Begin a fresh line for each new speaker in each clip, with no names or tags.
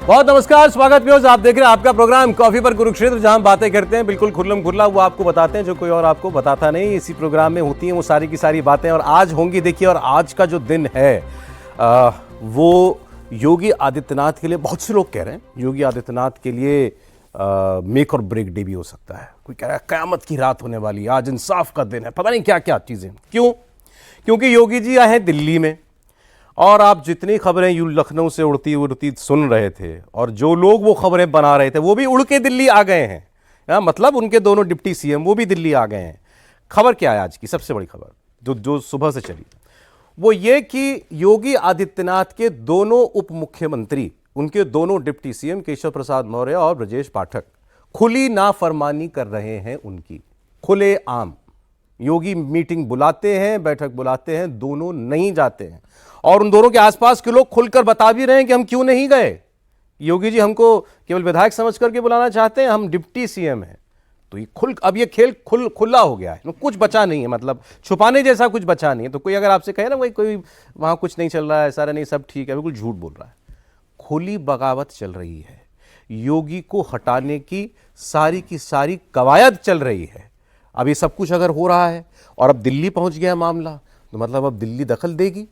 बहुत नमस्कार, स्वागत व्यूअर्स। आप देख रहे हैं आपका प्रोग्राम कॉफी पर कुरुक्षेत्र, जहां हम बातें करते हैं बिल्कुल खुल्लम खुल्ला, वो आपको बताते हैं जो कोई और आपको बताता नहीं। इसी प्रोग्राम में होती हैं वो सारी की सारी बातें, और आज होंगी। देखिए, और आज का जो दिन है वो योगी आदित्यनाथ के लिए, बहुत से लोग कह रहे हैं योगी आदित्यनाथ के लिए मेक और ब्रेक डे भी हो सकता है। कोई कह रहा है कयामत की रात होने वाली है, आज इंसाफ का दिन है, पता नहीं क्या क्या चीजें। क्यों? क्योंकि योगी जी आए हैं दिल्ली में, और आप जितनी खबरें यूं लखनऊ से उड़ती उड़ती सुन रहे थे, और जो लोग वो खबरें बना रहे थे वो भी उड़ के दिल्ली आ गए हैं। मतलब उनके दोनों डिप्टी सीएम वो भी दिल्ली आ गए हैं। खबर क्या है आज की सबसे बड़ी खबर जो सुबह से चली, वो ये कि योगी आदित्यनाथ के दोनों उप मुख्यमंत्री, उनके दोनों डिप्टी सीएम केशव प्रसाद मौर्य और ब्रजेश पाठक खुली नाफरमानी कर रहे हैं उनकी, खुले आम। योगी मीटिंग बुलाते हैं, बैठक बुलाते हैं, दोनों नहीं जाते हैं, और उन दोनों के आसपास के लोग खुलकर बता भी रहे हैं कि हम क्यों नहीं गए। योगी जी हमको केवल विधायक समझ करके बुलाना चाहते हैं, हम डिप्टी सीएम हैं। तो ये अब ये खेल खुला हो गया है, कुछ बचा नहीं है, मतलब छुपाने जैसा कुछ बचा नहीं है। तो कोई अगर आपसे कहे ना भाई कोई वहां कुछ नहीं चल रहा है, सारा नहीं सब ठीक है, बिल्कुल झूठ बोल रहा है। खुली बगावत चल रही है, योगी को हटाने की सारी कवायद चल रही है। अब ये सब कुछ अगर हो रहा है और अब दिल्ली पहुंच गया मामला, तो मतलब अब दिल्ली दखल देगी।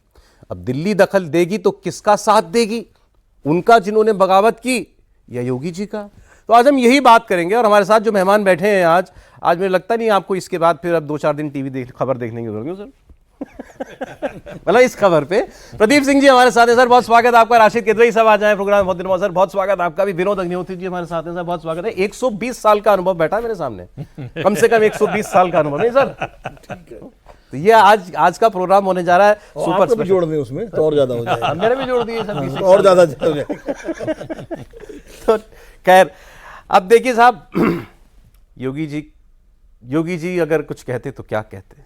अब दिल्ली दखल देगी तो किसका साथ देगी? उनका जिन्होंने बगावत की, या योगी जी का? तो आज हम यही बात करेंगे। और हमारे साथ जो मेहमान बैठे हैं आज मुझे लगता नहीं आपको इसके बाद फिर अब 2-4 दिन टीवी खबर देखने की जरूरत है सर। मतलब इस खबर पे प्रदीप सिंह जी हमारे साथ हैं सर, बहुत स्वागत है आपका। राशिद केदवई साहब आ जाए प्रोग्राम में, बहुत दिन बाद सर, बहुत स्वागत आपका भी। विनोद अग्निहोत्री जी हमारे साथ हैं सर, बहुत स्वागत है। 120 साल का अनुभव बैठा मेरे सामने, कम से कम 120 साल का अनुभव, नहीं सर? तो ये आज का प्रोग्राम होने जा रहा है सुपर
स्पेशल। जोड़ दें उसमें तो और ज्यादा हो जाएगा।
मेरे भी जोड़ दिए सर,
और ज्यादा हो जाएगा।
तो खैर, अब देखिए साहब, योगी जी अगर कुछ कहते तो क्या कहते?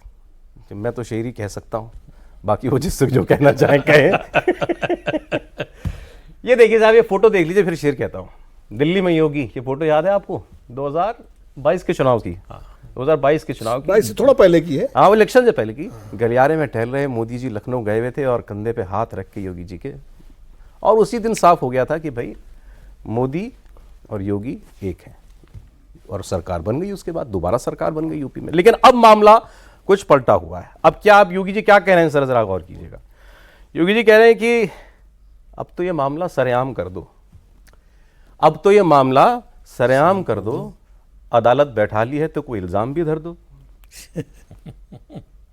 मैं तो शेर ही कह सकता हूं, बाकी वो जिससे जो कहना चाहे कहें। ये देखिए साहब, ये फोटो देख लीजिए, फिर शेर कहता हूं। दिल्ली में योगी, ये फोटो याद है आपको? 2022 के चुनाव की। 2022 के चुनाव की,
22 से थोड़ा पहले की है।
हाँ, वो इलेक्शन से पहले की। गलियारे में टहल रहे मोदी जी लखनऊ गए हुए थे, और कंधे पे हाथ रख के योगी जी के, और उसी दिन साफ हो गया था कि भाई मोदी और योगी एक हैं, और सरकार बन गई। उसके बाद दोबारा सरकार बन गई यूपी में। लेकिन अब मामला कुछ पलटा हुआ है। अब क्या, अब योगी जी क्या कह रहे हैं सर, जरा गौर कीजिएगा। योगी जी कह रहे हैं कि अब तो ये मामला सरेआम कर दो, अब तो ये मामला सरेआम कर दो, अदालत बैठा ली है तो कोई इल्जाम भी धर दो।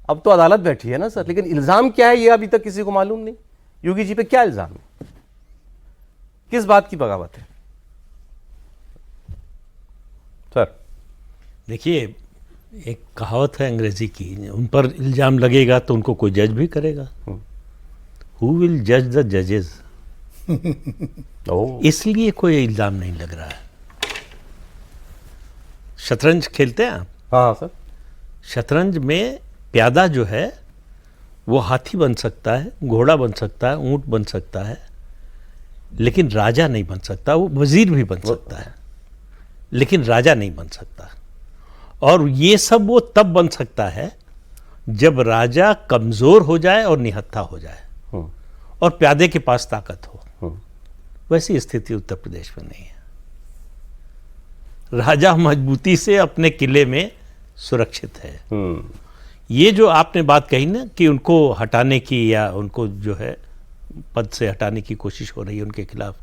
अब तो अदालत बैठी है ना सर, लेकिन इल्जाम क्या है ये अभी तक किसी को मालूम नहीं। योगी जी पे क्या इल्जाम है, किस बात की बगावत है सर?
देखिए, एक कहावत है अंग्रेजी की, उन पर इल्जाम लगेगा तो उनको कोई जज भी करेगा। हु विल जज द जजेस? इसलिए कोई इल्जाम नहीं लग रहा है। शतरंज खेलते हैं आप?
हाँ सर।
शतरंज में प्यादा जो है वो हाथी बन सकता है, घोड़ा बन सकता है, ऊंट बन सकता है, लेकिन राजा नहीं बन सकता। वो वजीर भी बन सकता है, लेकिन राजा नहीं बन सकता। और ये सब वो तब बन सकता है जब राजा कमजोर हो जाए और निहत्था हो जाए, और प्यादे के पास ताकत हो। वैसी स्थिति उत्तर प्रदेश में नहीं है। राजा मजबूती से अपने किले में सुरक्षित है। ये जो आपने बात कही ना कि उनको हटाने की, या उनको जो है पद से हटाने की कोशिश हो रही है उनके खिलाफ,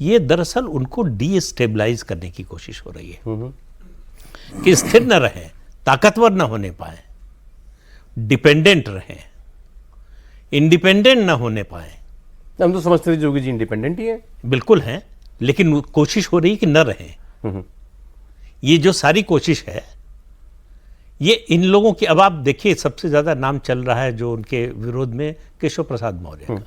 ये दरअसल उनको डीस्टेबलाइज करने की कोशिश हो रही है कि स्थिर न रहे, ताकतवर न होने पाए, डिपेंडेंट रहें, इंडिपेंडेंट न होने पाए।
हम तो समझते थे योगी जी इंडिपेंडेंट ही है।
बिल्कुल हैं, लेकिन कोशिश हो रही है कि न रहें। ये जो सारी कोशिश है, ये इन लोगों की। अब आप देखिए, सबसे ज्यादा नाम चल रहा है जो उनके विरोध में, केशव प्रसाद मौर्य का।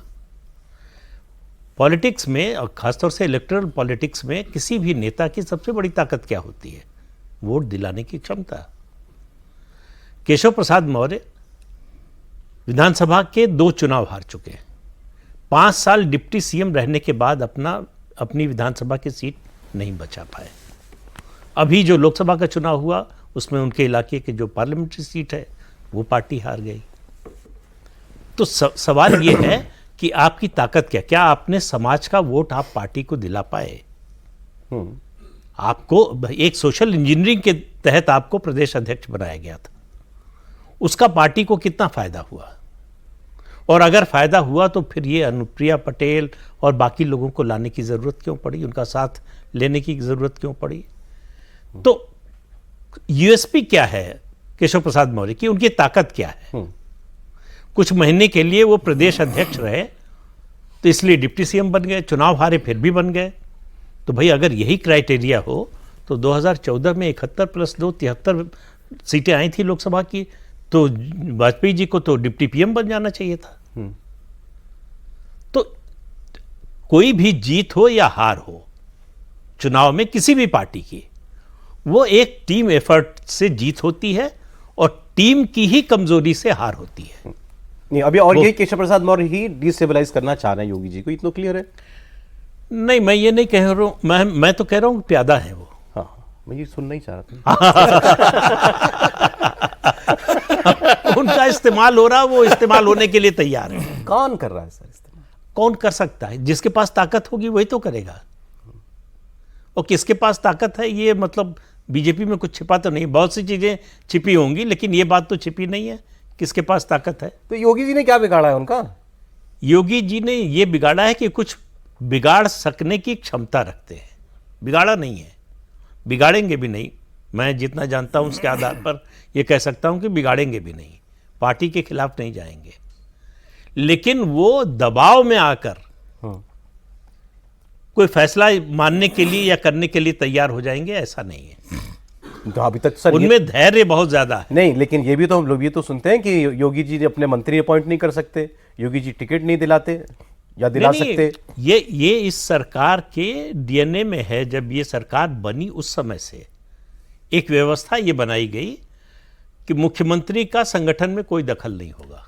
पॉलिटिक्स में, और खासतौर से इलेक्टोरल पॉलिटिक्स में, किसी भी नेता की सबसे बड़ी ताकत क्या होती है? वोट दिलाने की क्षमता। केशव प्रसाद मौर्य विधानसभा के 2 चुनाव हार चुके हैं। 5 साल डिप्टी सीएम रहने के बाद अपनी विधानसभा की सीट नहीं बचा पाए। अभी जो लोकसभा का चुनाव हुआ उसमें उनके इलाके की जो पार्लियामेंट्री सीट है वो पार्टी हार गई। तो सवाल ये है कि आपकी ताकत क्या आपने समाज का वोट आप पार्टी को दिला पाए? आपको एक सोशल इंजीनियरिंग के तहत आपको प्रदेश अध्यक्ष बनाया गया था, उसका पार्टी को कितना फायदा हुआ? और अगर फायदा हुआ तो फिर ये अनुप्रिया पटेल और बाकी लोगों को लाने की जरूरत क्यों पड़ी, उनका साथ लेने की जरूरत क्यों पड़ी? तो यूएसपी क्या है केशव प्रसाद मौर्य की, उनकी ताकत क्या है? कुछ महीने के लिए वो प्रदेश अध्यक्ष रहे तो इसलिए डिप्टी सीएम बन गए, चुनाव हारे फिर भी बन गए। तो भाई अगर यही क्राइटेरिया हो तो 2014 में 71+2 73 सीटें आई थी लोकसभा की, तो वाजपेयी जी को तो डिप्टी पीएम बन जाना चाहिए था। तो कोई भी जीत हो या हार हो चुनाव में किसी भी पार्टी की, वो एक टीम एफर्ट से जीत होती है और टीम की ही कमजोरी से हार होती है।
नहीं, अभी और यही केशव प्रसाद मौर्य ही डिस्टेबलाइज करना चाह रहे हैं योगी जी को, इतना क्लियर है?
नहीं, मैं ये नहीं कह रहा हूं, मैं तो कह रहा हूं प्यादा है वो।
हाँ, मैं ये सुनना ही चाह रहा था।
उनका इस्तेमाल हो रहा, वो इस्तेमाल होने के लिए तैयार है।
कौन कर रहा है सर इस्तेमाल?
कौन कर सकता है? जिसके पास ताकत होगी वही तो करेगा। और किसके पास ताकत है ये मतलब बीजेपी में कुछ छिपा तो नहीं, बहुत सी चीजें छिपी होंगी लेकिन ये बात तो छिपी नहीं है किसके पास ताकत है।
तो योगी जी ने क्या बिगाड़ा है उनका?
योगी जी ने ये बिगाड़ा है कि कुछ बिगाड़ सकने की क्षमता रखते हैं, बिगाड़ा नहीं है, बिगाड़ेंगे भी नहीं। मैं जितना जानता हूं उसके आधार पर यह कह सकता हूं कि बिगाड़ेंगे भी नहीं, पार्टी के खिलाफ नहीं जाएंगे, लेकिन वो दबाव में आकर कोई फैसला मानने के लिए या करने के लिए तैयार हो जाएंगे, ऐसा नहीं है।
तो अभी तक सर
उनमें धैर्य बहुत ज्यादा है।
नहीं, लेकिन ये भी तो हम लोग ये तो सुनते हैं कि योगी जी अपने मंत्री अपॉइंट नहीं कर सकते, योगी जी टिकट नहीं दिलाते या दिला सकते।
ये इस सरकार के डीएनए में है। जब ये सरकार बनी उस समय से एक व्यवस्था ये बनाई गई कि मुख्यमंत्री का संगठन में कोई दखल नहीं होगा,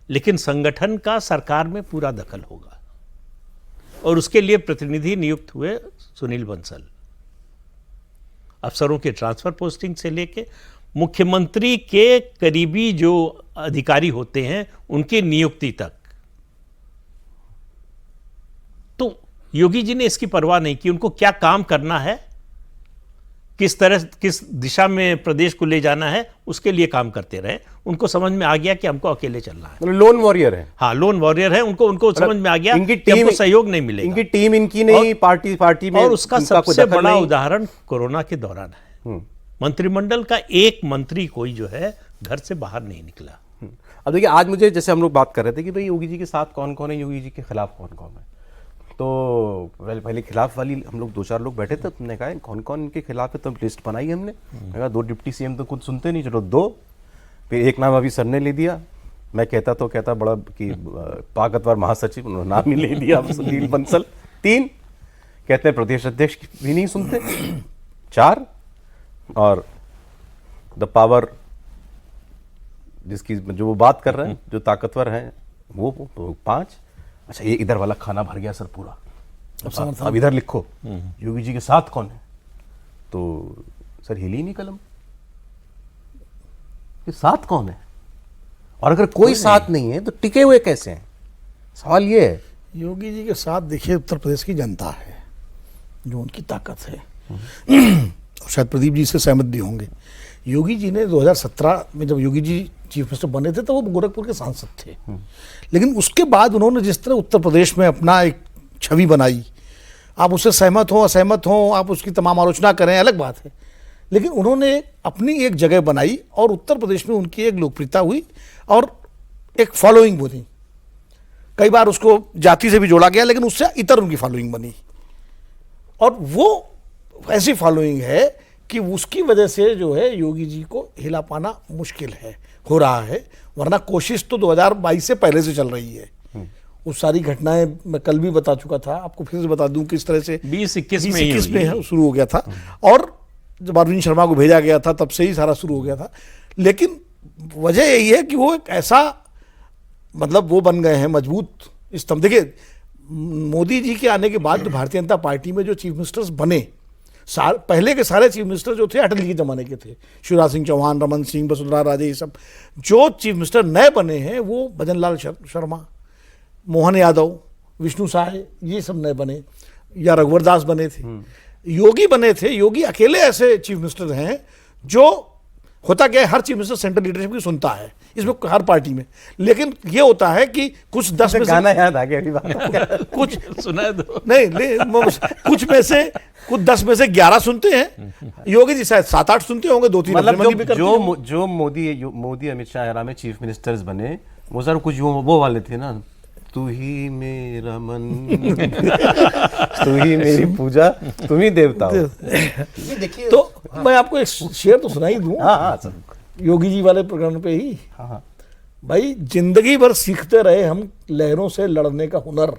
लेकिन संगठन का सरकार में पूरा दखल होगा। और उसके लिए प्रतिनिधि नियुक्त हुए सुनील बंसल, अफसरों के ट्रांसफर पोस्टिंग से लेके मुख्यमंत्री के करीबी जो अधिकारी होते हैं उनकी नियुक्ति तक। तो योगी जी ने इसकी परवाह नहीं की, उनको क्या काम करना है, किस तरह किस दिशा में प्रदेश को ले जाना है, उसके लिए काम करते रहे। उनको समझ में आ गया कि हमको अकेले चलना है।
लोन वॉरियर है।
हाँ, लोन वॉरियर है। उनको समझ में आ गया
इनकी
कि हमको सहयोग नहीं मिलेगा।
इनकी टीम इनकी नहीं, पार्टी में।
और उसका सबसे बड़ा उदाहरण कोरोना के दौरान है। मंत्रिमंडल का एक मंत्री कोई जो है घर से बाहर नहीं निकला।
अब देखिए, आज मुझे जैसे हम लोग बात कर रहे थे कि भाई योगी जी के साथ कौन कौन है, योगी जी के खिलाफ कौन कौन है, तो पहले खिलाफ वाली हम लोग 2-4 लोग बैठे थे, तुमने कहा कौन कौन इनके खिलाफ है, तो लिस्ट बनाई हमने। कहा 2 डिप्टी सीएम तो खुद सुनते नहीं, चलो 2, फिर एक नाम अभी सर ने ले दिया। मैं कहता बड़ा कि ताकतवर महासचिव, उन्होंने नाम ही ले दिया सुनील बंसल। 3 कहते हैं प्रदेश अध्यक्ष भी नहीं सुनते। 4 और द पावर जिसकी जो वो बात कर रहे हैं, जो ताकतवर हैं वो 5। अच्छा, ये इधर वाला खाना भर गया सर पूरा। अब इधर लिखो योगी जी के साथ कौन है, तो सर हिली नहीं कलम कि साथ कौन है, और अगर कोई साथ नहीं है तो टिके हुए कैसे हैं, सवाल ये है।
योगी जी के साथ देखिए उत्तर प्रदेश की जनता है जो उनकी ताकत है। और शायद प्रदीप जी इससे सहमत भी होंगे। योगी जी ने 2017 में जब योगी जी चीफ मिनिस्टर बने थे तो वो गोरखपुर के सांसद थे, लेकिन उसके बाद उन्होंने जिस तरह उत्तर प्रदेश में अपना एक छवि बनाई, आप उससे सहमत हो असहमत हो, आप उसकी तमाम आलोचना करें, अलग बात है, लेकिन उन्होंने अपनी एक जगह बनाई और उत्तर प्रदेश में उनकी एक लोकप्रियता हुई और एक फॉलोइंग बनी। कई बार उसको जाति से भी जोड़ा गया, लेकिन उससे इतर उनकी फॉलोइंग बनी, और वो ऐसी फॉलोइंग है कि उसकी वजह से जो है योगी जी को हिला पाना मुश्किल हो रहा है। वरना कोशिश तो 2022 से पहले से चल रही है। उस सारी घटनाएं मैं कल भी बता चुका था, आपको फिर से बता दूं किस तरह से
2021
में शुरू हो गया था, और जब अरविंद शर्मा को भेजा गया था तब से ही सारा शुरू हो गया था। लेकिन वजह यही है कि वो एक ऐसा मतलब वो बन गए हैं मजबूत स्तंभ। देखिए, मोदी जी के आने के बाद भारतीय जनता पार्टी में जो चीफ मिनिस्टर्स बने पहले के सारे चीफ मिनिस्टर जो थे अटल जी के ज़माने के थे, शिवराज सिंह चौहान, रमन सिंह, वसुंधरा राजे, ये सब। जो चीफ मिनिस्टर नए बने हैं वो भजन लाल शर्मा, मोहन यादव, विष्णु साय, ये सब नए बने, या रघुवर दास बने थे, योगी बने थे। योगी अकेले ऐसे चीफ मिनिस्टर हैं जो, होता क्या है, हर चीफ मिनिस्टर सेंट्रल लीडरशिप की सुनता है इसमें हर पार्टी में, लेकिन ये होता है कि कुछ 10 में से
गाना याद आ गया अभी बात।
कुछ
सुना दो।
नहीं कुछ में से कुछ 10 में से 11 सुनते हैं, योगी जी शायद 7-8 सुनते होंगे, 2-3
मतलब जो मोदी अमित शाह एरा में चीफ मिनिस्टर्स बने, वो सर कुछ वो वाले थे ना, तू ही मेरा मन, तू ही मेरी पूजा, तुम ही देवता हो।
देखिए, तो मैं आपको एक शेर तो सुना ही दूं।
हाँ सर,
योगी जी वाले प्रोग्राम पे ही।
हाँ।
भाई, जिंदगी भर सीखते रहे हम लहरों से लड़ने का हुनर,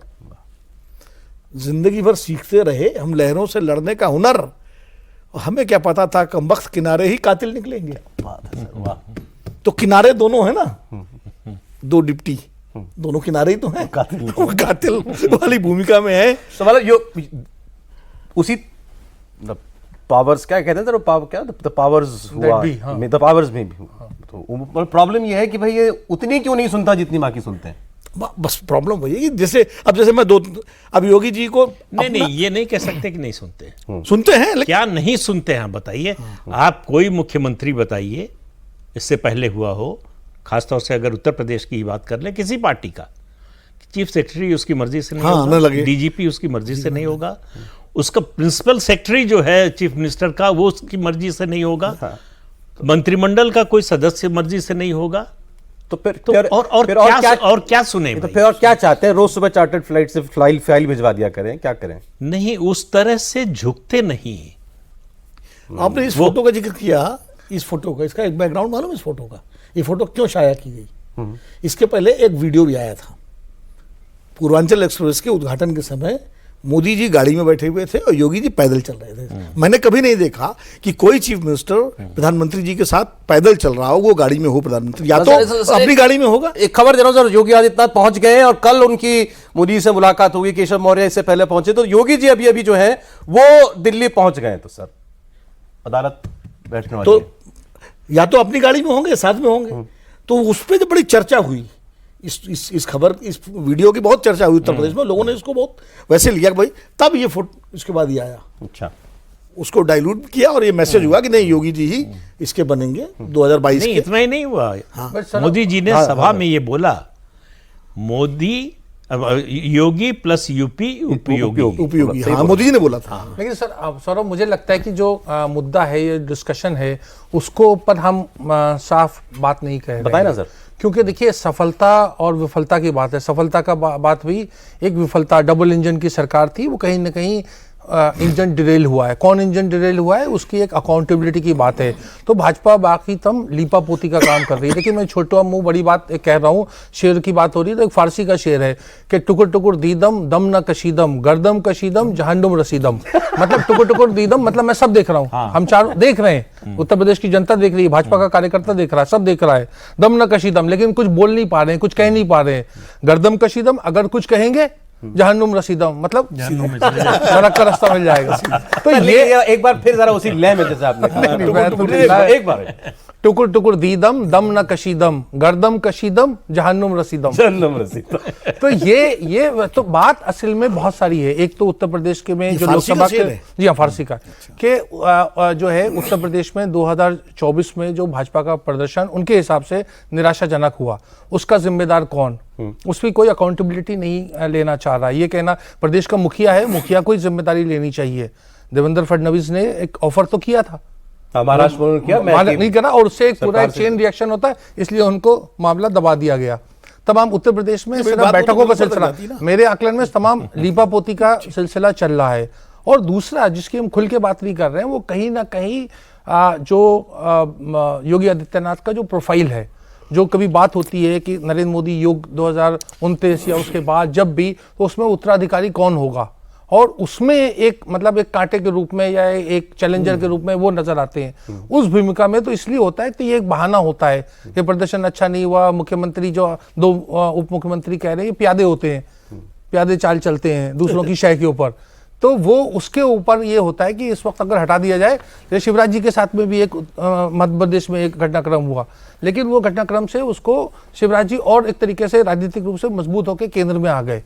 जिंदगी भर सीखते रहे हम लहरों से लड़ने का हुनर, और हमें क्या पता था कमबख्त किनारे ही कातिल निकलेंगे।
वाह।
तो किनारे दोनों है ना, दो डिप्टी, दोनों किनारे ही तो हैं, कातिल वाली भूमिका में है।
तो मतलब उसी पावर्स, क्या कहते हैं, द पावर्स हुआ, द पावर्स में भी हुआ। तो प्रॉब्लम ये है कि भाई ये उतनी क्यों नहीं सुनता जितनी बाकी सुनते हैं।
बस प्रॉब्लम वही है कि जैसे मैं अब योगी जी को
नहीं, ये नहीं कह सकते कि नहीं सुनते,
सुनते हैं, लेकिन
क्या नहीं सुनते हैं बताइए। आप कोई मुख्यमंत्री बताइए इससे पहले हुआ हो, खासतौर से अगर उत्तर प्रदेश की बात कर लें, किसी पार्टी का चीफ सेक्रेटरी उसकी मर्जी से नहीं होगा, डीजीपी उसकी मर्जी से नहीं होगा, उसका प्रिंसिपल सेक्रेटरी जो है चीफ मिनिस्टर का वो उसकी मर्जी से नहीं होगा, मंत्रिमंडल का कोई सदस्य मर्जी से नहीं होगा। तो फिर क्या सुने,
तो फिर और क्या चाहते हैं? रोज सुबह चार्टर्ड फ्लाइट से फाइल भिजवा दिया करें, क्या करें?
नहीं, उस तरह से झुकते नहीं।
आपने इस फोटो का जिक्र किया, इस फोटो का, इसका एक बैकग्राउंड मालूम है इस फोटो का? ये फोटो क्यों शाया की गई? इसके पहले एक वीडियो भी आया था, पूर्वांचल एक्सप्रेस के उद्घाटन के समय मोदी जी गाड़ी में बैठे हुए थे और योगी जी पैदल चल रहे थे। मैंने कभी नहीं देखा कि कोई चीफ मिनिस्टर प्रधानमंत्री जी के साथ पैदल चल रहा हो, वो गाड़ी में हो प्रधानमंत्री, या तो अपनी गाड़ी में होगा।
एक खबर दे रहा हूं सर, योगी आदित्यनाथ पहुंच गए हैं और कल उनकी मोदी से मुलाकात हुई, केशव मौर्य इससे पहले पहुंचे। तो योगी जी अभी जो है वो दिल्ली पहुंच गए। तो सर अदालत बैठने वाली,
तो या तो अपनी गाड़ी में होंगे, साथ में होंगे। तो उस पर जब बड़ी चर्चा हुई, इस खबर, इस वीडियो की बहुत चर्चा हुई उत्तर प्रदेश में, लोगों ने इसको बहुत वैसे लिया कि भाई, तब ये फोटो इसके बाद ही आया।
अच्छा,
उसको डाइल्यूट किया और ये मैसेज हुआ कि नहीं, योगी जी ही इसके बनेंगे 2022 के।
इतना ही नहीं हुआ, मोदी जी ने सभा में ये बोला, मोदी योगी प्लस यूपी उपयोगी।
हाँ, मोदी जी ने बोला था।
लेकिन सर सौरभ, मुझे लगता है कि जो मुद्दा है, ये डिस्कशन है, उसको ऊपर हम साफ बात नहीं कह रहे।
बताए ना सर,
क्योंकि देखिए, सफलता और विफलता की बात है। सफलता का बात हुई, एक विफलता, डबल इंजन की सरकार थी, वो कहीं ना कहीं इंजन डिरेल हुआ है। कौन इंजन डिरेल हुआ है, उसकी एक अकाउंटेबिलिटी की बात है। तो भाजपा बाकी तम लीपा पोती का काम कर रही है। देखिए, मैं छोटा मुंह बड़ी बात कह रहा हूँ, शेर की बात हो रही है, तो एक फारसी का शेर है कि टुकुर टुकुर दीदम दम न कशीदम, गर्दम कशीदम जहन्नुम रसीदम। मतलब टुकुर टुकुर दीदम, मतलब मैं सब देख रहा हूँ, हम चारों देख रहे हैं, उत्तर प्रदेश की जनता देख रही है, भाजपा का कार्यकर्ता देख रहा है, सब देख रहा है, दम न कशीदम, लेकिन कुछ बोल नहीं पा रहे हैं, कुछ कह नहीं पा रहे हैं। गर्दम कशीदम, अगर कुछ कहेंगे जहन्नुम रसीदम, मतलब नरक का रास्ता मिल जाएगा। तो ये
एक बार फिर जरा उसी लय में जैसे आपने एक बार,
टुकुर टुकुर दीदम दम न कशीदम, गर्दम कशीदम जहन्नुम रसीदम। तो ये तो बात असल में बहुत सारी है। एक तो उत्तर प्रदेश के में जो लोकसभा के, जी हाँ, फारसी का, कि जो है उत्तर प्रदेश में 2024 में जो भाजपा का प्रदर्शन उनके हिसाब से निराशाजनक हुआ, उसका जिम्मेदार कौन? उसकी कोई अकाउंटेबिलिटी नहीं लेना चाह रहा। ये कहना प्रदेश का मुखिया है, मुखिया को जिम्मेदारी लेनी चाहिए। देवेंद्र फडणवीस ने एक ऑफर तो किया था,
महाराष्ट्र में किया,
नहीं करा, और उससे एक पूरा चेन रिएक्शन होता है, इसलिए उनको मामला दबा दिया गया। तमाम उत्तर प्रदेश में सिर्फ बैठकों का सिलसिला, मेरे आकलन में तमाम लीपापोती का सिलसिला चल रहा है। और दूसरा, जिसकी हम खुल के बात नहीं कर रहे हैं, वो कहीं ना कहीं जो योगी आदित्यनाथ का जो प्रोफाइल है, जो कभी बात होती है कि नरेंद्र मोदी योग 2029 या उसके बाद जब भी, तो उसमें उत्तराधिकारी कौन होगा, और उसमें एक मतलब एक कांटे के रूप में या एक चैलेंजर के रूप में वो नजर आते हैं। उस भूमिका में तो इसलिए होता है कि ये एक बहाना होता है कि प्रदर्शन अच्छा नहीं हुआ, मुख्यमंत्री जो दो उप मुख्यमंत्री कह रहे हैं प्यादे होते हैं, प्यादे चाल चलते हैं दूसरों की शय के ऊपर। तो वो उसके ऊपर ये होता है कि इस वक्त अगर हटा दिया जाए, जैसे शिवराज जी के साथ में भी एक मध्य प्रदेश में एक घटनाक्रम हुआ, लेकिन वो घटनाक्रम से उसको शिवराज जी और एक तरीके से राजनीतिक रूप से मजबूत होकर केंद्र में आ गए।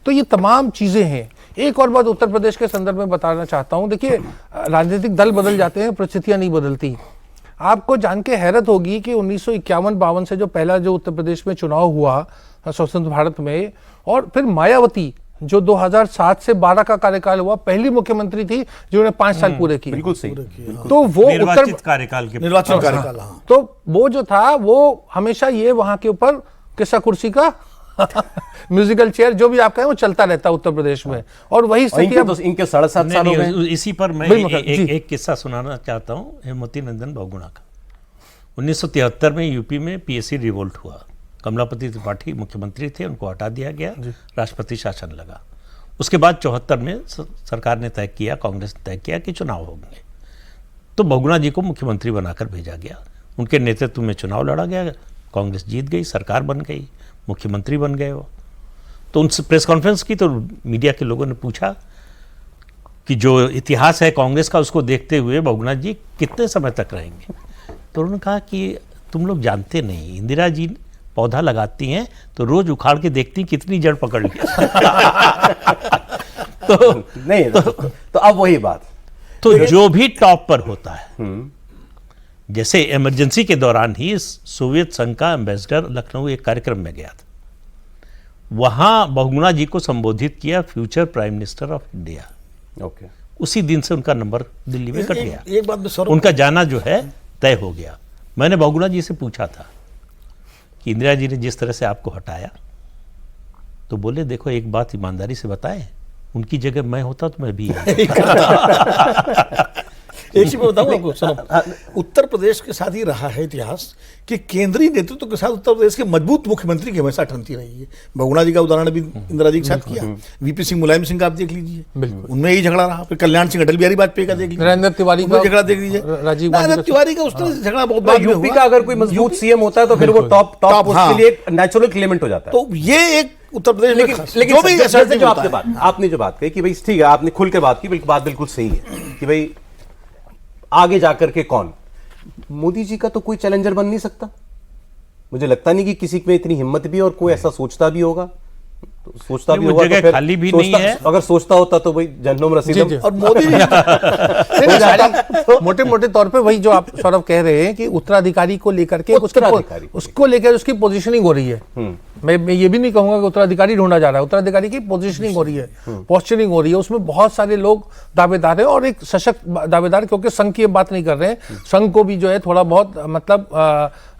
तो ये तमाम चीजें हैं। एक और बात उत्तर प्रदेश के संदर्भ में बताना चाहता हूं, देखिए राजनीतिक दल बदल जाते हैं, परिस्थितियां नहीं बदलती। आपको जान के हैरत होगी कि 1951-52 से जो पहला जो उत्तर प्रदेश में चुनाव हुआ स्वतंत्र भारत में, और फिर मायावती जो 2007 से 12 का कार्यकाल हुआ, पहली मुख्यमंत्री थी जिन्होंने 5 साल पूरे किए।
बिल्कुल सही।
तो वो
निर्वाचित कार्यकाल के
निर्वाचन कार्यकाल, हाँ।
तो वो जो था वो हमेशा ये वहां के ऊपर किस्सा कुर्सी का म्यूजिकल चेयर जो भी आप कहें वो चलता रहता है उत्तर प्रदेश में, और वही स्थिति
तो इनके 7.5 सालों में।
इसी पर मैं एक किस्सा सुनाना चाहता हूँ हेमवती नंदन बहुगुणा का। 1973 में यूपी में पीएससी रिवोल्ट हुआ, कमलापति त्रिपाठी मुख्यमंत्री थे, उनको हटा दिया गया, राष्ट्रपति शासन लगा। उसके बाद 74 में सरकार ने तय किया, कांग्रेस ने तय किया कि चुनाव होंगे, तो बहुगुणा जी को मुख्यमंत्री बनाकर भेजा गया। उनके नेतृत्व में चुनाव लड़ा गया, कांग्रेस जीत गई, सरकार बन गई, मुख्यमंत्री बन गए वो। तो उनसे प्रेस कॉन्फ्रेंस की, तो मीडिया के लोगों ने पूछा कि जो इतिहास है कांग्रेस का उसको देखते हुए बहुगुणा जी कितने समय तक रहेंगे। तो उन्होंने कहा कि तुम लोग जानते नहीं, इंदिरा जी पौधा लगाती हैं तो रोज उखाड़ के देखती कितनी जड़ पकड़ ली।
तो नहीं तो अब वही बात,
तो जो भी टॉप पर होता है, जैसे इमरजेंसी के दौरान ही सोवियत संघ का एम्बेसडर लखनऊ एक कार्यक्रम में गया था, वहां बहुगुणा जी को संबोधित किया future prime minister of India.
Okay,
उसी दिन से उनका नंबर दिल्ली में कट गया,
एक बात में सौरभ,
उनका जाना जो है तय हो गया। मैंने बहुगुणा जी से पूछा था कि इंदिरा जी ने जिस तरह से आपको हटाया, तो बोले देखो एक बात ईमानदारी से बताएं, उनकी जगह मैं होता तो मैं भी
एक चीज मैं बताऊं आपको सौरभ, उत्तर प्रदेश के साथ ही रहा है इतिहास कि केंद्रीय नेतृत्व के साथ उत्तर प्रदेश के मजबूत मुख्यमंत्री की हमेशा ठनती रही है। बहुगुणा जी का उदाहरण भी इंदिरा जी के साथ किया, वीपी सिंह मुलायम सिंह का आप देख लीजिए, उनमें यही झगड़ा रहा। फिर कल्याण सिंह अटल बिहारी वाजपेयी का देख लीजिए,
नरेंद्र तिवारी का
झगड़ा देख लीजिए, राजीव तिवारी का उस तरह से झगड़ा बहुत बाद में
यूपी
हुआ।
का अगर कोई मजबूत सीएम होता है तो फिर वो टॉप उसके लिए एक नेचुरल क्लेमेंट हो जाता है।
तो ये एक उत्तर प्रदेश में
लेकिन
जो भी
जैसे जो आपने जो बात कही कि भाई ठीक है, आपने खुल के बात की, बात बिल्कुल सही है कि भाई आगे जाकर के कौन, मोदी जी का तो कोई चैलेंजर बन नहीं सकता। मुझे लगता नहीं कि किसी में इतनी हिम्मत भी और कोई ऐसा सोचता भी होगा, तो सोचता भी होगा तो फिर
खाली भी नहीं है।
अगर सोचता होता तो भाई जन्नम रसीदम
और मोदी
मोटे मोटे तौर पे वही जो आप सौरभ कह रहे हैं कि उत्तराधिकारी को लेकर के उसको लेकर उसकी पोजीशनिंग हो रही है। मैं ये भी नहीं कहूंगा कि उत्तराधिकारी ढूंढा जा रहा है, उत्तराधिकारी की पोजीशनिंग हो रही है, पोस्चरिंग हो रही है, उसमें बहुत सारे लोग दावेदार हैं और एक सशक्त दावेदार, क्योंकि संघ की बात नहीं कर रहे हैं, संघ को भी जो है थोड़ा बहुत मतलब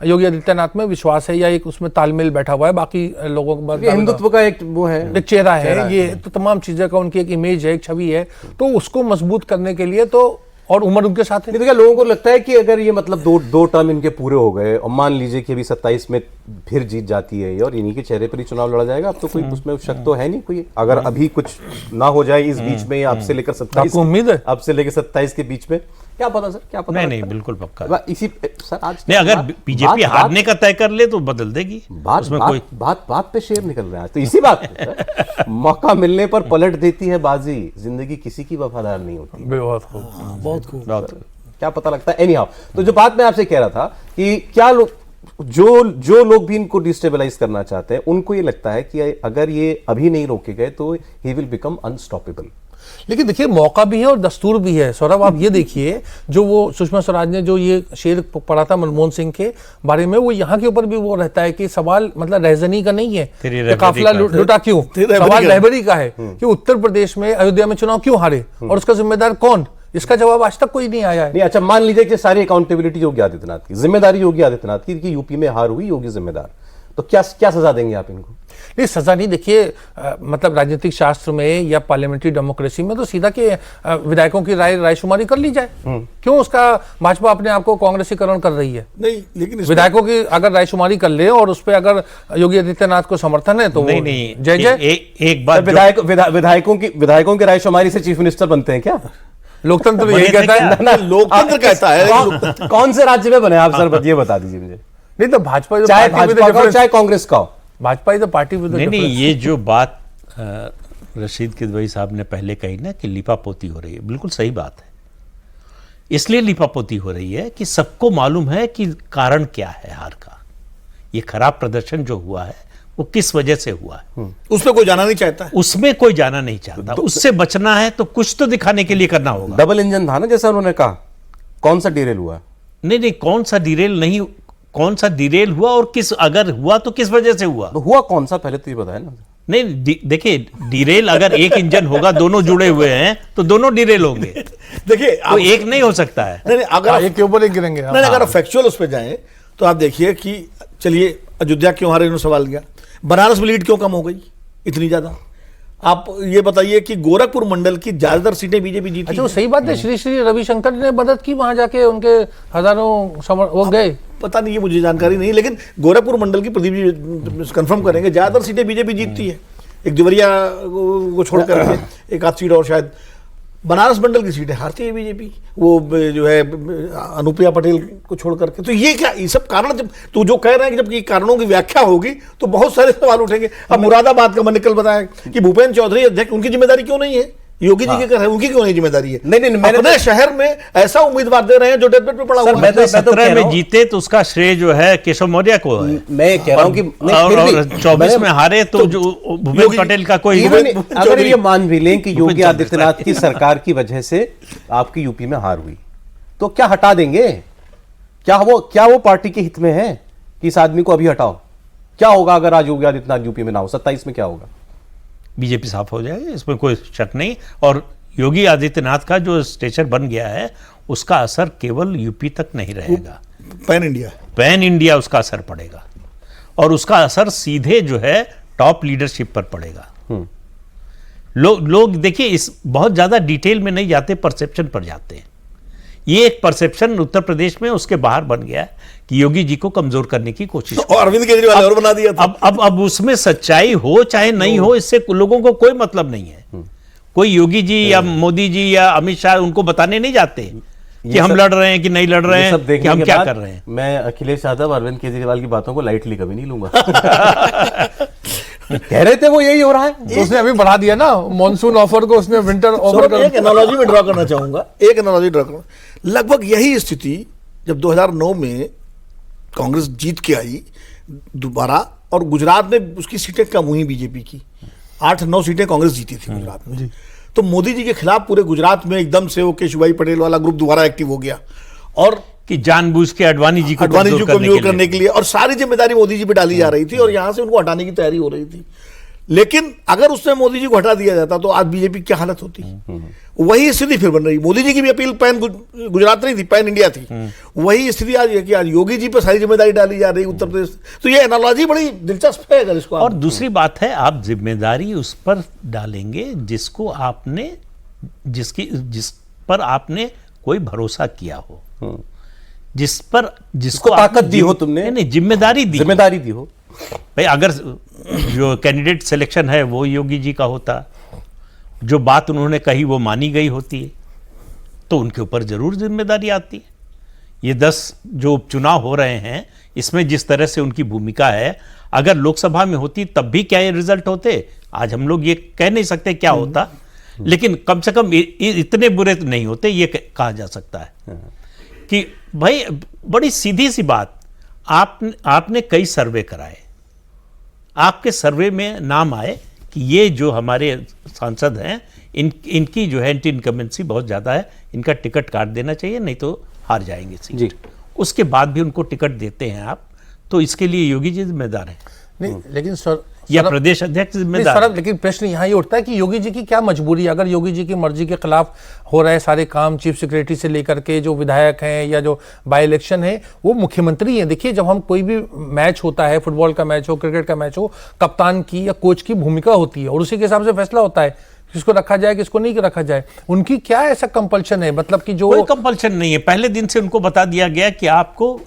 योगी आदित्यनाथ में विश्वास है या एक उसमें तालमेल बैठा हुआ है, बाकी लोगों को
हिंदुत्व का एक वो है,
एक चेहरा है, ये तो तमाम चीजें का उनकी एक इमेज है, एक छवि है, तो उसको मजबूत करने के लिए तो, और उम्र उनके साथ है।
देखिए लोगों को लगता है कि अगर ये मतलब दो टर्म इनके पूरे हो गए और मान लीजिए कि अभी 27 में फिर जीत जाती है और इन्हीं के चेहरे पर ही चुनाव लड़ा जाएगा, अब तो कोई उसमें शक तो है नहीं कोई, अगर अभी कुछ ना हो जाए इस बीच में, अब से लेकर 27,
उम्मीद है
अब से लेकर 27 के बीच में, क्या पता सर, क्या पता।
नहीं बिल्कुल पक्का।
इसी सर आज
नहीं, अगर बीजेपी हारने का तय कर ले तो बदल देगी, उसमें कोई
बात पे शेर निकल रहा है, तो इसी बात पे मौका मिलने पर पलट देती है बाजी, जिंदगी किसी की वफादार नहीं होती।
बहुत खूब,
बहुत खूब,
क्या पता लगता है। एनी हाउ, तो जो बात मैं आपसे कह रहा था कि क्या लोग जो लोग भी इनको डिस्टेबलाइज करना चाहते हैं, उनको ये लगता है कि अगर ये अभी नहीं रोके गए तो ही विल बिकम अनस्टॉपेबल।
लेकिन देखिए मौका भी है और दस्तूर भी है सौरभ, आप ये देखिए जो वो सुषमा स्वराज ने जो ये शेर पढ़ा था मनमोहन सिंह के बारे में, वो यहाँ के ऊपर भी वो रहता है कि सवाल मतलब रहजनी का नहीं है, काफिला लुटा क्यों, सवाल रहबरी का है कि उत्तर प्रदेश में अयोध्या में चुनाव क्यों हारे और उसका जिम्मेदार कौन, इसका जवाब आज तक कोई नहीं आया है।
नहीं, अच्छा मान लीजिए कि सारी अकाउंटेबिलिटी योगी आदित्यनाथ की, जिम्मेदारी योगी आदित्यनाथ की कि यूपी में हार हुई, योगी जिम्मेदार, तो क्या सजा देंगे आप इनको?
नहीं सजा नहीं, देखिए मतलब राजनीतिक शास्त्र में या पार्लियामेंट्री डेमोक्रेसी में तो सीधा के विधायकों की रायशुमारी कर ली जाए, क्यों उसका भाजपा अपने आप को कांग्रेसीकरण कर रही है?
नहीं, लेकिन
विधायकों की अगर रायशुमारी कर ले और उस पर अगर योगी आदित्यनाथ को समर्थन है तो
नहीं,
जय जय।
एक बात,
विधायकों की रायशुमारी से चीफ मिनिस्टर बनते हैं क्या?
लोकतंत्र यही कहता है
ना, लोकतंत्र कहता है।
कौन से राज्य में बने आप सर, ये बता दीजिए मुझे।
नहीं तो भाजपा
चाहे भाजपा का चाहे कांग्रेस का,
Bhajpa is the party with
नहीं, ये जो बात रशीद किदवई साहब ने पहले कही ना कि लिपापोती हो रही है, बिल्कुल सही बात है। इसलिए लिपापोती हो रही है कि सबको मालूम है कि कारण क्या है हार का। ये खराब प्रदर्शन जो हुआ है वो किस वजह से हुआ है,
उसमें कोई जाना नहीं चाहता है।
उसमें कोई जाना नहीं चाहता। उससे बचना है तो कुछ तो दिखाने के लिए करना होगा।
डबल इंजन था ना, जैसा उन्होंने कहा। कौन सा डिरेल हुआ?
नहीं, कौन सा डिरेल नहीं, कौन सा डिरेल हुआ और किस, अगर हुआ तो किस वजह से हुआ?
तो हुआ कौन सा, पहले तो ये बताया ना।
नहीं, देखिए डिरेल अगर एक इंजन होगा, दोनों जुड़े हुए हैं तो दोनों डिरेल होंगे।
देखिए
तो एक नहीं हो सकता है।
नहीं, अगर
एक के ऊपर एक गिरेंगे।
नहीं, अगर फैक्चुअल उस पर जाएं तो आप देखिए कि चलिए अयोध्या क्यों हारे, इन्होंने सवाल किया। बनारस में लीड क्यों कम हो गई इतनी ज्यादा? आप ये बताइए कि गोरखपुर मंडल की ज्यादातर सीटें बीजेपी जीती।
अच्छा, वो सही बात है। श्री रविशंकर ने मदद की वहां जाके, उनके हजारों वो गए।
पता नहीं, ये मुझे जानकारी नहीं, लेकिन गोरखपुर मंडल की प्रदीप जी कंफर्म करेंगे, ज्यादातर सीटें बीजेपी जीतती है। एक देवरिया को छोड़ करके एक आध सीट और शायद बनारस मंडल की सीटें हारती है बीजेपी, वो जो है अनुप्रिया पटेल को छोड़ करके। तो ये क्या, ये सब कारण, जब तो जो कह रहे हैं कि जब ये कारणों की व्याख्या होगी तो बहुत सारे सवाल उठेंगे। अब मुरादाबाद का मैंने कल बताया कि भूपेन्द्र चौधरी अध्यक्ष, उनकी जिम्मेदारी क्यों नहीं है? योगी जी के कर रहे हैं, उनकी क्यों नहीं जिम्मेदारी है?
नहीं, मैंने
अपने शहर में ऐसा उम्मीदवार दे रहे हैं जो डेथबेड पे पड़ा हुआ है।
मैं तो
17 में जीते तो उसका श्रेय जो है केशव मौर्य को है।
मैं कह रहा हूं कि
और 24 में हारे तो जो भूपेन्द्र पटेल का कोई,
अगर ये मान भी लें कि योगी आदित्यनाथ की सरकार की वजह से आपकी यूपी में हार हुई, तो क्या हटा देंगे? क्या वो पार्टी के हित में है कि इस आदमी को अभी हटाओ? क्या होगा अगर आज योगी आदित्यनाथ यूपी में ना हो? 27 में क्या होगा?
बीजेपी साफ हो जाएगी, इसमें कोई शक नहीं। और योगी आदित्यनाथ का जो स्टेचर बन गया है उसका असर केवल यूपी तक नहीं रहेगा, पैन इंडिया उसका असर पड़ेगा। और उसका असर सीधे जो है टॉप लीडरशिप पर पड़ेगा। लोग देखिए, इस बहुत ज्यादा डिटेल में नहीं जाते, परसेप्शन पर जाते हैं। ये एक परसेप्शन उत्तर प्रदेश में उसके बाहर बन गया है कि योगी जी को कमजोर करने की कोशिश,
और अरविंद केजरीवाल और बना दिया था।
अब उसमें सच्चाई हो चाहे नहीं हो, इससे लोगों को कोई मतलब नहीं है। कोई योगी जी या मोदी जी या अमित शाह उनको बताने नहीं जाते कि हम लड़ रहे हैं कि नहीं लड़ रहे हैं, कि हम क्या कर रहे हैं।
मैं अखिलेश यादव, अरविंद केजरीवाल की बातों को लाइटली कभी नहीं लूंगा। कह रहे थे वो यही हो रहा है।
उसने अभी बढ़ा दिया ना मॉनसून ऑफर को, उसने विंटर ऑफर कर।
एक एनालॉजी में ड्रॉ करना चाहूंगा, एक एनालॉजी ड्रॉ करना। लगभग यही स्थिति जब 2009 में कांग्रेस जीत के आई दोबारा, और गुजरात में उसकी सीटें कम हुई बीजेपी की, 8-9 सीटें कांग्रेस जीती थी गुजरात में। तो मोदी जी के खिलाफ पूरे गुजरात में एकदम से वो केशुभाई पटेल वाला ग्रुप दोबारा एक्टिव हो गया, और
कि जानबूझ के अडवाणी जी को
कमजोर करने के लिए, और सारी जिम्मेदारी मोदी जी पे डाली जा रही थी, और यहां से उनको हटाने की तैयारी हो रही थी। लेकिन अगर उसने मोदी जी को हटा दिया जाता तो आज बीजेपी की क्या हालत होती? वही स्थिति फिर बन रही। मोदी जी की भी अपील पैन गुजरात नहीं थी, पैन इंडिया थी। वही स्थिति आज है कि आज योगी जी पर सारी जिम्मेदारी डाली जा रही उत्तर प्रदेश। तो ये एनालॉजी बड़ी दिलचस्प है अगर इसको।
और दूसरी बात है, आप जिम्मेदारी उस पर डालेंगे जिसको आपने, जिस पर आपने कोई भरोसा किया हो, जिसको
ताकत दी हो तुमने,
नहीं जिम्मेदारी दी हो। भाई अगर जो कैंडिडेट सिलेक्शन है वो योगी जी का होता, जो बात उन्होंने कही वो मानी गई होती है, तो उनके ऊपर जरूर जिम्मेदारी आती है। ये 10 जो उपचुनाव हो रहे हैं, इसमें जिस तरह से उनकी भूमिका है, अगर लोकसभा में होती तब भी क्या ये रिजल्ट होते, आज हम लोग ये कह नहीं सकते क्या होता, लेकिन कम से कम इतने बुरे तो नहीं होते, ये कहा जा सकता है। कि भाई बड़ी सीधी सी बात, आपने कई सर्वे कराए, आपके सर्वे में नाम आए कि ये जो हमारे सांसद हैं, इनकी जो है एंटी इनकम्बेंसी बहुत ज़्यादा है, इनका टिकट काट देना चाहिए, नहीं तो हार जाएंगे सीट।
जी।
उसके बाद भी उनको टिकट देते हैं आप, तो इसके लिए योगी जी जिम्मेदार हैं।
नहीं, लेकिन सर
या प्रदेश अध्यक्ष जिम्मेदार है।
लेकिन प्रश्न यहाँ ये उठता है कि योगी जी की क्या मजबूरी है? अगर योगी जी की मर्जी के खिलाफ हो रहे सारे काम, चीफ सेक्रेटरी से लेकर के जो विधायक हैं या जो बाई इलेक्शन है, वो मुख्यमंत्री हैं। देखिए, जब हम कोई भी मैच होता है, फुटबॉल का मैच हो, क्रिकेट का मैच हो, कप्तान की या कोच की भूमिका होती है, और उसी के हिसाब से फैसला होता है किसको रखा जाए, किसको नहीं रखा जाए। उनकी क्या ऐसा कंपल्शन है? मतलब कि जो
कोई कंपल्शन नहीं है, पहले दिन से उनको बता दिया गया कि आपको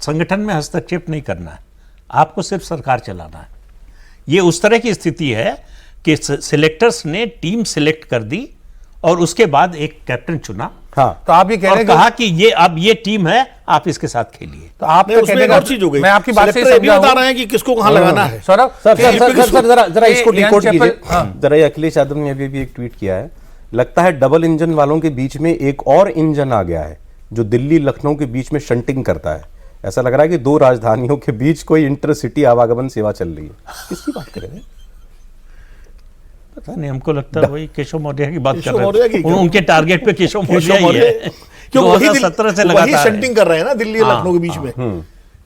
संगठन में हस्तक्षेप नहीं करना है, आपको सिर्फ सरकार चलाना है। ये उस तरह की स्थिति है कि सिलेक्टर्स ने टीम सिलेक्ट कर दी और उसके बाद एक कैप्टन चुना।
हाँ,
तो आप ये कह रहे हैं, कहा कि ये अब ये टीम है, आप इसके साथ खेलिए।
तो आप
नहीं, उसमें एक और चीज हो गई।
मैं आपकी बात से
सेलेक्टर ये भी
समझा
बता
हूं।
रहे हैं कि किसको कहाँ लगाना है।
सौरभ,
सर जरा इसको
ये
डिकोड
यान
कीजिए।
चैपल- हाँ।
जरा ये अखिलेश यादव ने अभी भी एक ट्वीट किया है, लगता है डबल इंजन वालों के बीच में एक और इंजन आ गया है जो दिल्ली लखनऊ के बीच में शंटिंग करता है। ऐसा लग रहा है कि दो राजधानियों के बीच कोई इंटरसिटी आवागमन सेवा चल रही है। किसकी बात कर रहे हैं?
पता नहीं, हमको लगता है वही केशव मौर्य की बात कर
केशव
रहे
मौर्य की
हैं।
क्या?
उनके टारगेट पे केशव मौर्य ही है।
क्यों
2017 से
वही
लगातार है।
शंटिंग कर रहे हैं ना दिल्ली और लखनऊ के बीच में,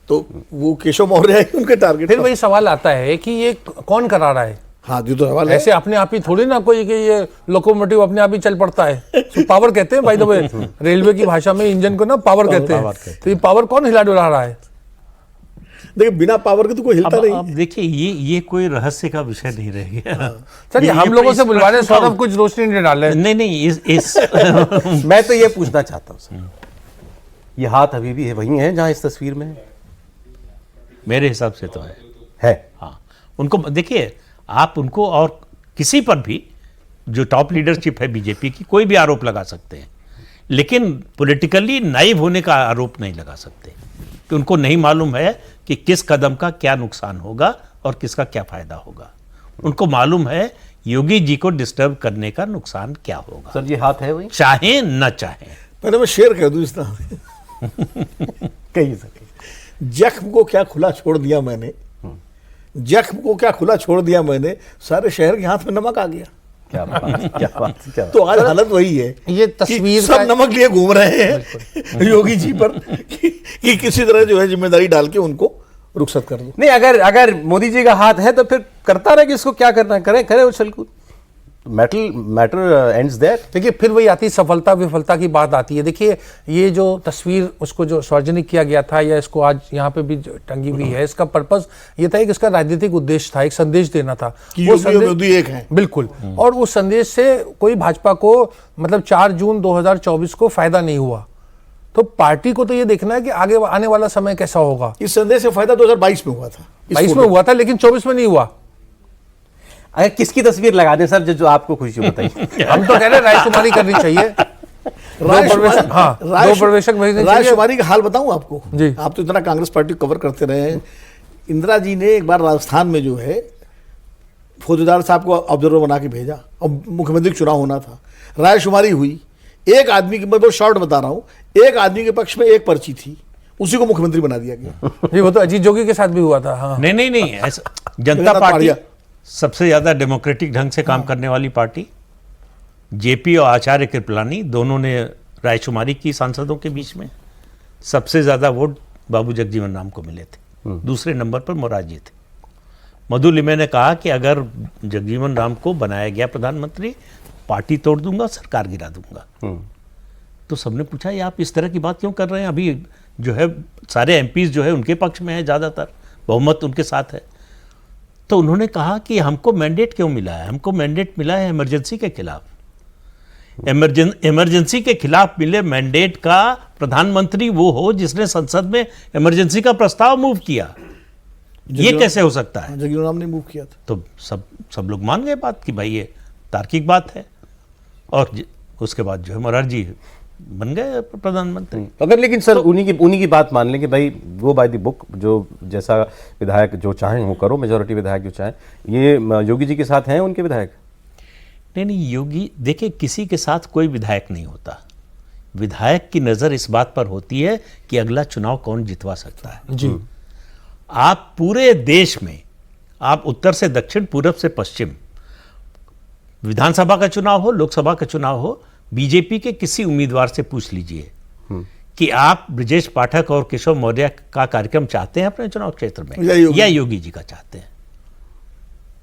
तो वो केशव मौर्य है उनके टारगेट
फिर
पर।
वही सवाल आता है कि ये कौन करा रहा है?
हाँ जी, तो सवाल है।
ऐसे अपने आप ही थोड़ी ना कोई कि ये लोकोमोटिव अपने आप ही चल पड़ता है। तो पावर कहते हैं बाय द वे, रेलवे की भाषा में इंजन को ना पावर कहते हैं। तो ये पावर कौन हिला डुला रहा है?
देखिए बिना पावर के तो कोई हिलता नहीं।
अब देखिए ये कोई रहस्य का विषय नहीं रह गया।
चलिए हम लोगों से बुलवा रहे हैं,
प्रश्न
सौरभ कुछ रोशनी नहीं डाले।
नहीं इस
मैं तो ये पूछना चाहता हूं सर, ये हाथ अभी भी है वही है जहां इस तस्वीर में है?
मेरे हिसाब से तो
है।
हाँ, उनको देखिए, आप उनको और किसी पर भी जो टॉप लीडरशिप है बीजेपी की, कोई भी आरोप लगा सकते हैं, लेकिन पॉलिटिकली नाइव होने का आरोप नहीं लगा सकते कि उनको नहीं मालूम है कि किस कदम का क्या नुकसान होगा और किसका क्या फायदा होगा। उनको मालूम है योगी जी को डिस्टर्ब करने का नुकसान क्या होगा,
सर ये हाथ है वही?
चाहे न चाहे।
पहले मैं शेर कह दूं इस तरह,
कही सके।
जख्म को क्या खुला छोड़ दिया मैंने, जख्म को क्या खुला छोड़ दिया मैंने, सारे शहर के हाथ में नमक आ गया।
क्या बात, क्या बात, क्या बात।
तो आज हालत वही है,
ये तस्वीर
कि सब नमक लिए घूम रहे हैं योगी जी पर कि किसी तरह जो है जिम्मेदारी डाल के उनको रुखसत कर दो।
नहीं, अगर मोदी जी का हाथ है तो फिर करता रहे कि इसको क्या करना, करे उछल कूद। Matter ends there.
देखिए फिर वही आती सफलता विफलता की बात आती है। देखिए ये जो तस्वीर उसको जो सार्वजनिक किया गया था या इसको आज यहाँ पे भी जो टंगी हुई है, इसका पर्पस ये था कि इसका राजनीतिक उद्देश्य था, एक संदेश देना था
कि
वो
योगी और मोदी एक हैं।
बिल्कुल। और उस संदेश से कोई भाजपा को मतलब 4 जून 2024 को फायदा नहीं हुआ। तो पार्टी को तो ये देखना है कि आगे आने वाला समय कैसा होगा।
इस संदेश से फायदा 2022 में हुआ था,
22 में हुआ था, लेकिन 24 में नहीं हुआ।
अगर किसकी तस्वीर लगा दें सर जो आपको खुशी हो बताइए।
हम तो कह रहे हैं रायशुमारी करनी चाहिए। दो प्रवेशक भेजने चाहिए।
रायशुमारी का हाल बताऊं आपको
जी।
आप तो इतना कांग्रेस पार्टी कवर करते रहे हैं। इंदिरा जी ने एक बार राजस्थान में जो है फौजदार साहब को ऑब्जर्वर बना के भेजा और मुख्यमंत्री का चुनाव होना था, रायशुमारी हुई। एक आदमी की, मैं बहुत शॉर्ट बता रहा हूँ, एक आदमी के पक्ष में एक पर्ची थी, उसी को मुख्यमंत्री बना दिया गया।
ये वो तो अजीत जोगी के साथ भी हुआ था। हाँ।
नहीं ऐसा जनता
जगन्नाथ
पार्टी
पाड़िया।
सबसे ज्यादा डेमोक्रेटिक ढंग से काम करने वाली पार्टी। जेपी और आचार्य कृपलानी दोनों ने रायशुमारी की सांसदों के बीच में। सबसे ज्यादा वोट बाबू जगजीवन राम को मिले थे, दूसरे नंबर पर मोरारजी थे। मधु लिमे ने कहा कि अगर जगजीवन राम को बनाया गया प्रधानमंत्री, पार्टी तोड़ दूंगा, सरकार गिरा दूंगा। तो सबने पूछा ये आप इस तरह की बात क्यों कर रहे हैं? अभी जो है सारे एमपीज जो है उनके पक्ष में है, ज़्यादातर बहुमत उनके साथ है। तो उन्होंने कहा कि हमको मैंडेट क्यों मिला है? हमको मैंडेट मिला है इमरजेंसी के खिलाफ। इमरजेंसी के खिलाफ मिले मैंडेट का प्रधानमंत्री वो हो जिसने संसद में इमरजेंसी का प्रस्ताव मूव किया। ये कैसे हो सकता है?
जगजीवन राम ने मूव किया था।
तो सब लोग मान गए बात कि भाई ये तार्किक बात है। और उसके बाद जो है मोरारजी बन गए प्रधानमंत्री।
अगर लेकिन सर उन्हीं की बात मान लें कि भाई गो बाय द बुक, जो जैसा विधायक जो चाहें वो करो, मेजोरिटी विधायक जो चाहें, ये योगी जी के साथ हैं उनके विधायक?
नहीं योगी, देखिए किसी के साथ कोई विधायक नहीं होता। विधायक की नज़र इस बात पर होती है कि अगला चुनाव कौन जितवा सकता है।
जी।
आप पूरे देश में, आप उत्तर से दक्षिण, पूरब से पश्चिम, विधानसभा का चुनाव हो, लोकसभा का चुनाव हो, बीजेपी के किसी उम्मीदवार से पूछ लीजिए कि आप ब्रजेश पाठक और केशव मौर्य का कार्यक्रम चाहते हैं अपने चुनाव क्षेत्र में या योगी जी का चाहते हैं?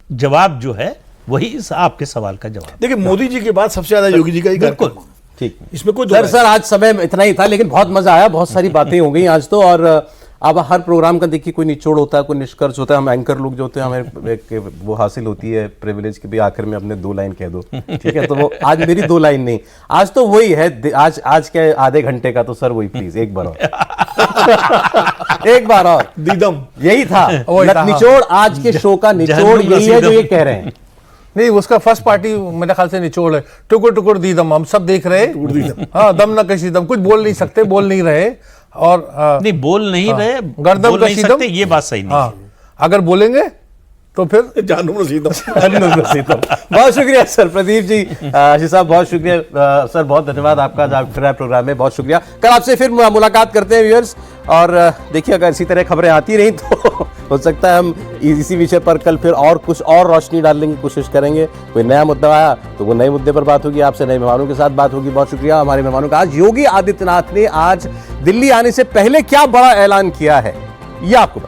जवाब जो है वही इस आपके सवाल का जवाब।
देखिए मोदी जी के बाद सबसे ज्यादा योगी जी का ही
बिल्कुल
कार्यक्रम।
ठीक।
इसमें कोई
सर आज समय इतना ही था, लेकिन बहुत मजा आया, बहुत सारी बातें हो गई आज तो। और अब हर प्रोग्राम का देखिए कोई निचोड़ होता है, कोई निष्कर्ष होता है। हम एंकर लोग जो होते हैं हमें एक वो हासिल होती है प्रिविलेज की भी, आखिर में अपने 2 लाइन कह दो, ठीक है? तो वो आज मेरी 2 लाइन नहीं, आज तो वही है। आज के आधे घंटे का तो सर वही, प्लीज एक बार और एक बार और
दीदम
यही था
हाँ।
निचोड़। आज के शो का निचोड़ यही है जो ये कह रहे हैं।
नहीं, उसका फर्स्ट पार्टी मेरे ख्याल से निचोड़ है, टुकुर टुकुर दी दम। हम सब देख रहे हैं। हाँ, दम न कशी दम, कुछ बोल नहीं सकते, बोल नहीं रहे। और
नहीं बोल नहीं रहे,
गर्दन
बोल नहीं
कशीदम।
सकते, ये बात सही नहीं है।
हाँ, अगर बोलेंगे तो फिर
जानू रसीद
बहुत शुक्रिया सर प्रदीप जी, आशीष साहब बहुत शुक्रिया, सर बहुत धन्यवाद आपका, आज आप फिर आए प्रोग्राम में, बहुत शुक्रिया। कल आपसे फिर मुलाकात करते हैं व्यूअर्स, और देखिए अगर इसी तरह खबरें आती रही तो हो सकता है हम इसी विषय पर कल फिर और कुछ और रोशनी डालने की कोशिश करेंगे। कोई नया मुद्दा आया तो वो नए मुद्दे पर बात होगी, आपसे नए मेहमानों के साथ बात होगी। बहुत शुक्रिया हमारे मेहमानों का। आज योगी आदित्यनाथ ने आज दिल्ली आने से पहले क्या बड़ा ऐलान किया है ये आपको